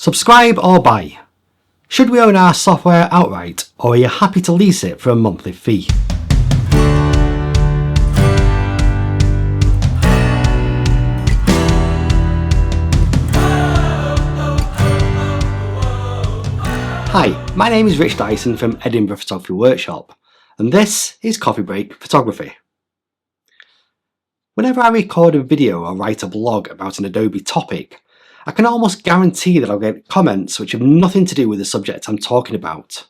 Subscribe or buy? Should we own our software outright, or are you happy to lease it for a monthly fee? Hi, my name is Rich Dyson from Edinburgh Photography Workshop, and this is Coffee Break Photography. Whenever I record a video or write a blog about an Adobe topic, I can almost guarantee that I'll get comments which have nothing to do with the subject I'm talking about.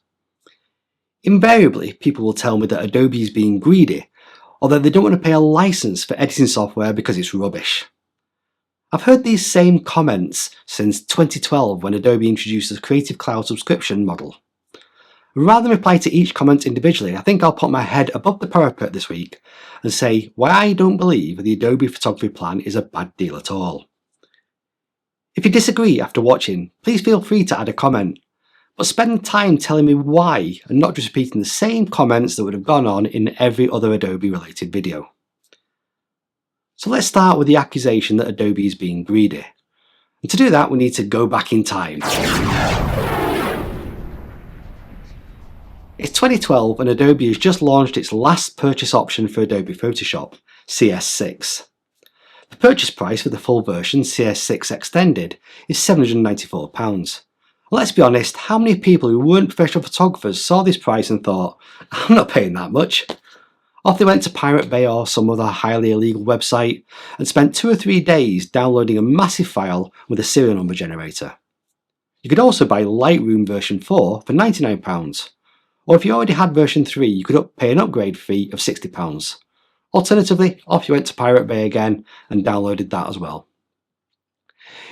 Invariably, people will tell me that Adobe is being greedy, or that they don't want to pay a license for editing software because it's rubbish. I've heard these same comments since 2012 when Adobe introduced the Creative Cloud subscription model. Rather than reply to each comment individually, I think I'll put my head above the parapet this week and say why I don't believe the Adobe photography plan is a bad deal at all. If you disagree after watching, please feel free to add a comment, but spend time telling me why and not just repeating the same comments that would have gone on in every other Adobe related video. So let's start with the accusation that Adobe is being greedy. And to do that, we need to go back in time. It's 2012 and Adobe has just launched its last purchase option for Adobe Photoshop, CS6. The purchase price for the full version, CS6 Extended, is £794. Let's be honest, how many people who weren't professional photographers saw this price and thought, I'm not paying that much? Off they went to Pirate Bay or some other highly illegal website and spent 2 or 3 days downloading a massive file with a serial number generator. You could also buy Lightroom version 4 for £99, or if you already had version 3 you could pay an upgrade fee of £60. Alternatively, off you went to Pirate Bay again and downloaded that as well.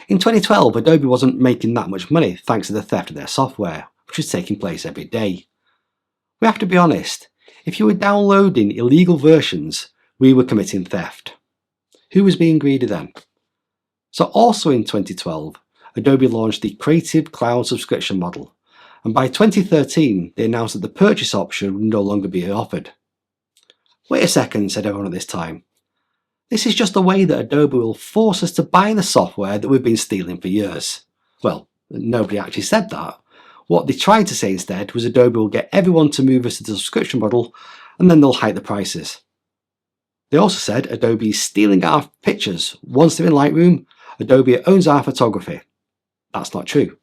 In 2012, Adobe wasn't making that much money thanks to the theft of their software, which was taking place every day. We have to be honest, if you were downloading illegal versions, we were committing theft. Who was being greedy then? So also in 2012, Adobe launched the Creative Cloud subscription model, and by 2013 they announced that the purchase option would no longer be offered. Wait a second, said everyone at this time. This is just the way that Adobe will force us to buy the software that we've been stealing for years. Well, nobody actually said that. What they tried to say instead was Adobe will get everyone to move us to the subscription model and then they'll hike the prices. They also said Adobe is stealing our pictures. Once they're in Lightroom, Adobe owns our photography. That's not true.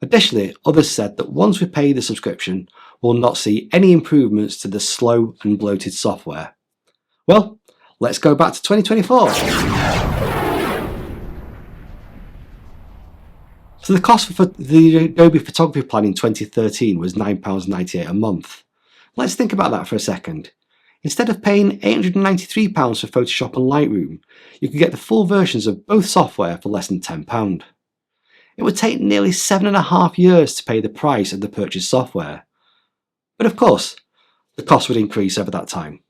Additionally, others said that once we pay the subscription, we'll not see any improvements to the slow and bloated software. Well, let's go back to 2024. So the cost for the Adobe photography plan in 2013 was £9.98 a month. Let's think about that for a second. Instead of paying £893 for Photoshop and Lightroom, you could get the full versions of both software for less than £10. It would take nearly 7.5 years to pay the price of the purchased software. But of course, the cost would increase over that time.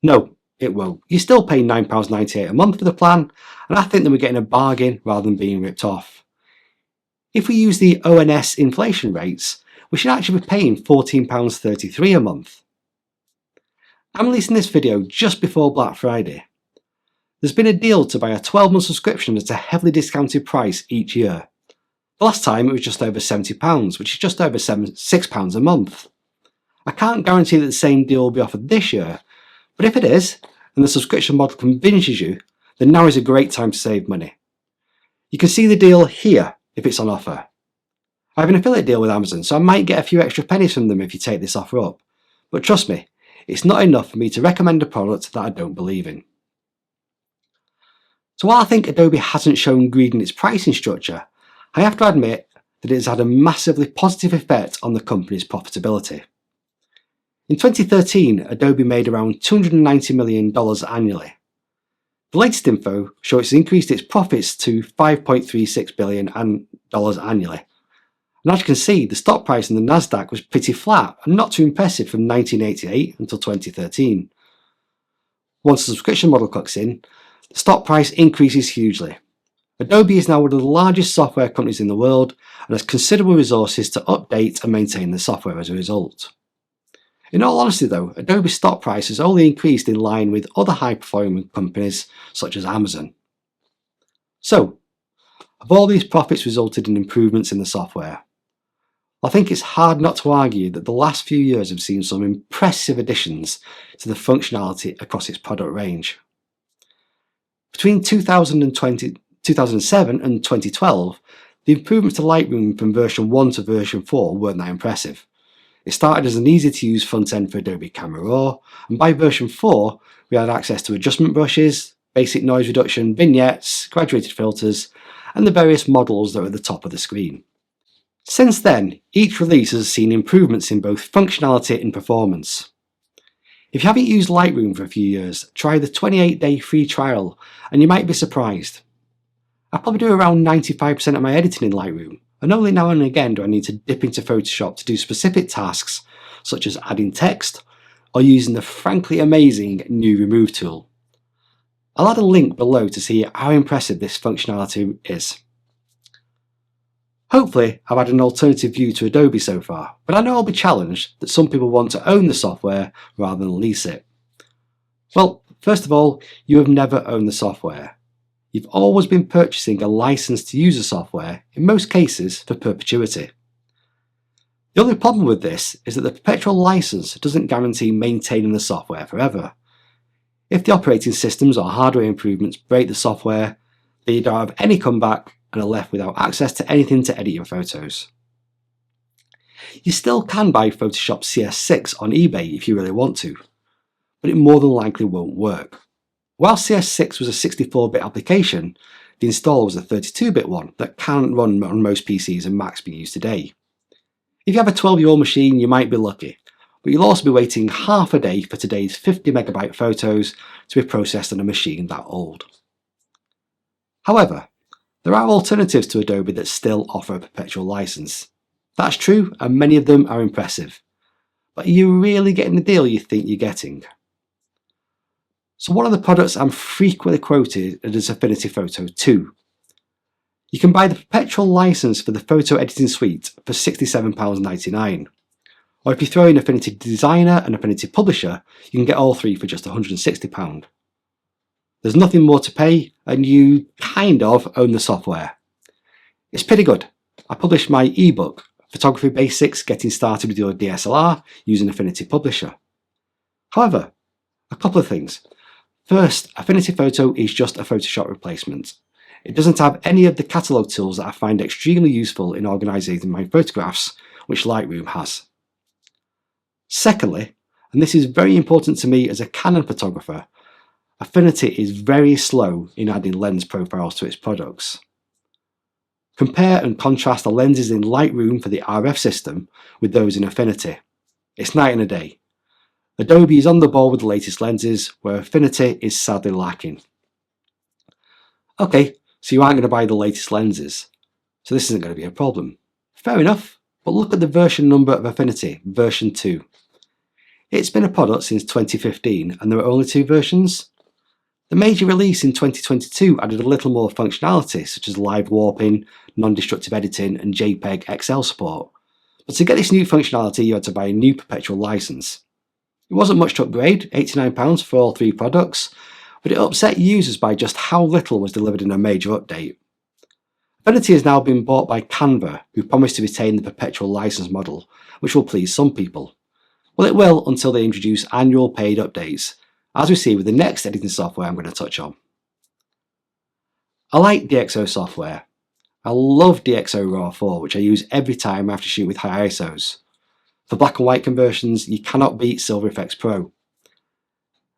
No, it won't. You're still paying £9.98 a month for the plan, and I think that we're getting a bargain rather than being ripped off. If we use the ONS inflation rates, we should actually be paying £14.33 a month. I'm releasing this video just before Black Friday. There's been a deal to buy a 12-month subscription at a heavily discounted price each year. The last time it was just over £70, which is just over £6 a month. I can't guarantee that the same deal will be offered this year, but if it is, and the subscription model convinces you, then now is a great time to save money. You can see the deal here if it's on offer. I have an affiliate deal with Amazon, so I might get a few extra pennies from them if you take this offer up, but trust me, it's not enough for me to recommend a product that I don't believe in. So while I think Adobe hasn't shown greed in its pricing structure, I have to admit that it has had a massively positive effect on the company's profitability. In 2013, Adobe made around $290 million annually. The latest info shows it's increased its profits to $5.36 billion annually. And as you can see, the stock price in the Nasdaq was pretty flat and not too impressive from 1988 until 2013. Once the subscription model kicks in, the stock price increases hugely. Adobe is now one of the largest software companies in the world and has considerable resources to update and maintain the software as a result. In all honesty though, Adobe's stock price has only increased in line with other high-performing companies such as Amazon. So, Have all these profits resulted in improvements in the software? I think it's hard not to argue that the last few years have seen some impressive additions to the functionality across its product range. Between 2007 and 2012, the improvements to Lightroom from version 1 to version 4 weren't that impressive. It started as an easy-to-use front end for Adobe Camera Raw, and by version 4 we had access to adjustment brushes, basic noise reduction, vignettes, graduated filters, and the various models that are at the top of the screen. Since then, each release has seen improvements in both functionality and performance. If you haven't used Lightroom for a few years, try the 28-day free trial and you might be surprised. I probably do around 95% of my editing in Lightroom, and only now and again do I need to dip into Photoshop to do specific tasks such as adding text or using the frankly amazing new Remove tool. I'll add a link below to see how impressive this functionality is. Hopefully I've had an alternative view to Adobe so far, but I know I'll be challenged that some people want to own the software rather than lease it. Well, first of all, you have never owned the software. You've always been purchasing a license to use the software, in most cases for perpetuity. The only problem with this is that the perpetual license doesn't guarantee maintaining the software forever. If the operating systems or hardware improvements break the software, then you don't have any comeback and are left without access to anything to edit your photos. You still can buy Photoshop CS6 on eBay if you really want to, but it more than likely won't work. While CS6 was a 64-bit application, the installer was a 32-bit one that can't run on most PCs and Macs being used today. If you have a 12-year-old machine, you might be lucky, but you'll also be waiting half a day for today's 50MB photos to be processed on a machine that old. However, there are alternatives to Adobe that still offer a perpetual license. That's true, and many of them are impressive. But are you really getting the deal you think you're getting? So one of the products I'm frequently quoted is Affinity Photo 2. You can buy the perpetual license for the photo editing suite for £67.99. Or if you throw in Affinity Designer and Affinity Publisher, you can get all three for just £160. There's nothing more to pay, and you kind of own the software. It's pretty good. I published my ebook, Photography Basics Getting Started with Your DSLR using Affinity Publisher. However, a couple of things. First, Affinity Photo is just a Photoshop replacement. It doesn't have any of the catalogue tools that I find extremely useful in organising my photographs, which Lightroom has. Secondly, and this is very important to me as a Canon photographer, Affinity is very slow in adding lens profiles to its products. Compare and contrast the lenses in Lightroom for the RF system with those in Affinity. It's night and a day. Adobe is on the ball with the latest lenses, where Affinity is sadly lacking. Okay, so you aren't going to buy the latest lenses, so this isn't going to be a problem. Fair enough, but look at the version number of Affinity, version 2. It's been a product since 2015 and there are only 2 versions. The major release in 2022 added a little more functionality such as live warping, non-destructive editing and JPEG XL support. But to get this new functionality you had to buy a new perpetual license. It wasn't much to upgrade, £89 for all 3 products, but it upset users by just how little was delivered in a major update. Affinity has now been bought by Canva, who promised to retain the perpetual license model, which will please some people. Well, it will until they introduce annual paid updates, as we see with the next editing software I'm going to touch on. I like DxO software. I love DxO Raw 4, which I use every time I have to shoot with high ISOs. For black and white conversions, you cannot beat Silver Efex Pro.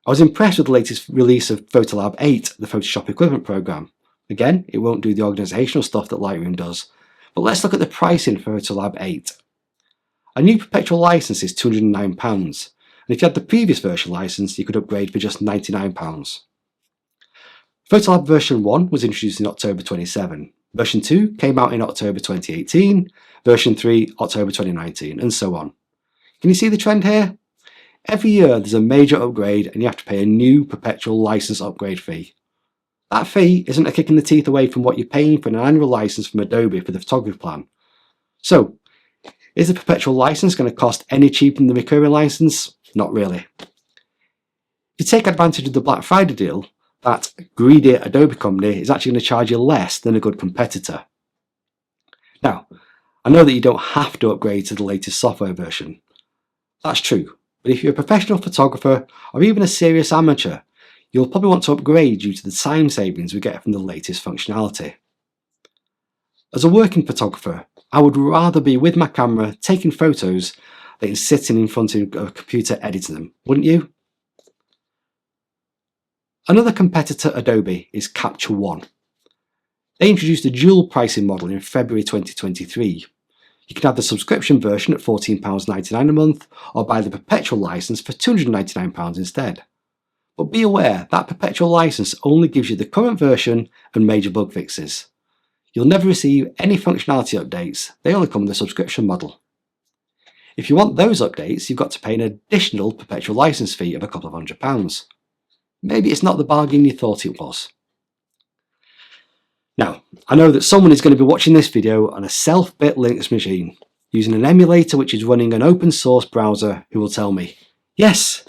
I was impressed with the latest release of Photolab 8, the Photoshop equivalent program. Again, it won't do the organisational stuff that Lightroom does, but let's look at the pricing for Photolab 8. A new perpetual license is £209, and if you had the previous version license, you could upgrade for just £99. Photolab version 1 was introduced in October 27, version 2 came out in October 2018, version 3 October 2019, and so on. Can you see the trend here? Every year there's a major upgrade and you have to pay a new perpetual license upgrade fee. That fee isn't a kick in the teeth away from what you're paying for an annual license from Adobe for the photography plan. So, is the perpetual license going to cost any cheaper than the recurring license? Not really. If you take advantage of the Black Friday deal, that greedy Adobe company is actually going to charge you less than a good competitor. Now, I know that you don't have to upgrade to the latest software version. That's true, but if you're a professional photographer or even a serious amateur, you'll probably want to upgrade due to the time savings we get from the latest functionality. As a working photographer, I would rather be with my camera taking photos than sitting in front of a computer editing them, wouldn't you? Another competitor Adobe is Capture One. They introduced a dual pricing model in February 2023. You can have the subscription version at £14.99 a month or buy the perpetual license for £299 instead. But be aware that perpetual license only gives you the current version and major bug fixes. You'll never receive any functionality updates, they only come with the subscription model. If you want those updates, you've got to pay an additional perpetual license fee of a couple of £100. Maybe it's not the bargain you thought it was. Now, I know that someone is going to be watching this video on a self-built Linux machine, using an emulator which is running an open source browser, who will tell me, yes,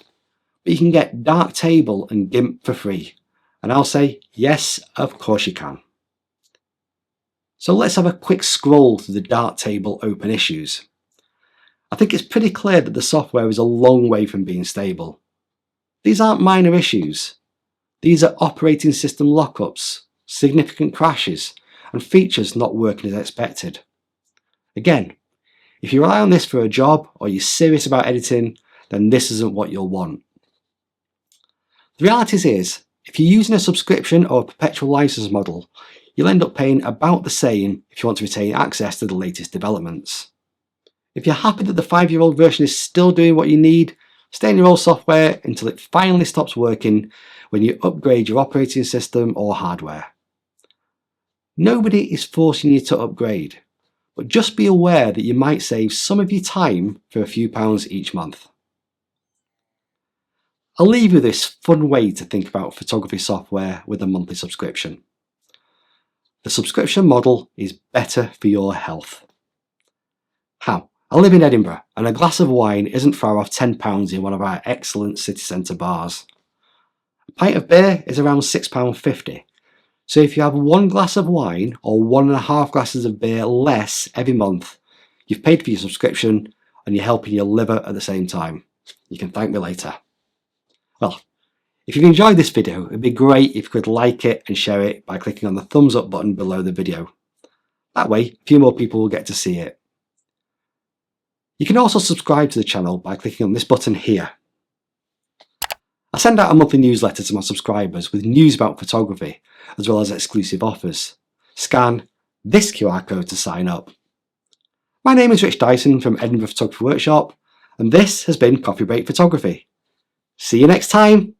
but you can get Darktable and GIMP for free. And I'll say, yes, of course you can. So let's have a quick scroll through the Darktable open issues. I think it's pretty clear that the software is a long way from being stable. These aren't minor issues. These are operating system lockups, significant crashes, and features not working as expected. Again, if you rely on this for a job or you're serious about editing, then this isn't what you'll want. The reality is, if you're using a subscription or a perpetual license model, you'll end up paying about the same if you want to retain access to the latest developments. If you're happy that the 5-year-old version is still doing what you need, stay in your old software until it finally stops working when you upgrade your operating system or hardware. Nobody is forcing you to upgrade, but just be aware that you might save some of your time for a few pounds each month. I'll leave you with this fun way to think about photography software with a monthly subscription. The subscription model is better for your health. How? I live in Edinburgh and a glass of wine isn't far off £10 in one of our excellent city centre bars. A pint of beer is around £6.50. So if you have one glass of wine or 1.5 glasses of beer less every month, you've paid for your subscription and you're helping your liver at the same time. You can thank me later. Well, if you've enjoyed this video, it'd be great if you could like it and share it by clicking on the thumbs up button below the video. That way, a few more people will get to see it. You can also subscribe to the channel by clicking on this button here. I send out a monthly newsletter to my subscribers with news about photography, as well as exclusive offers. Scan this QR code to sign up. My name is Rich Dyson from Edinburgh Photography Workshop, and this has been Coffee Break Photography. See you next time!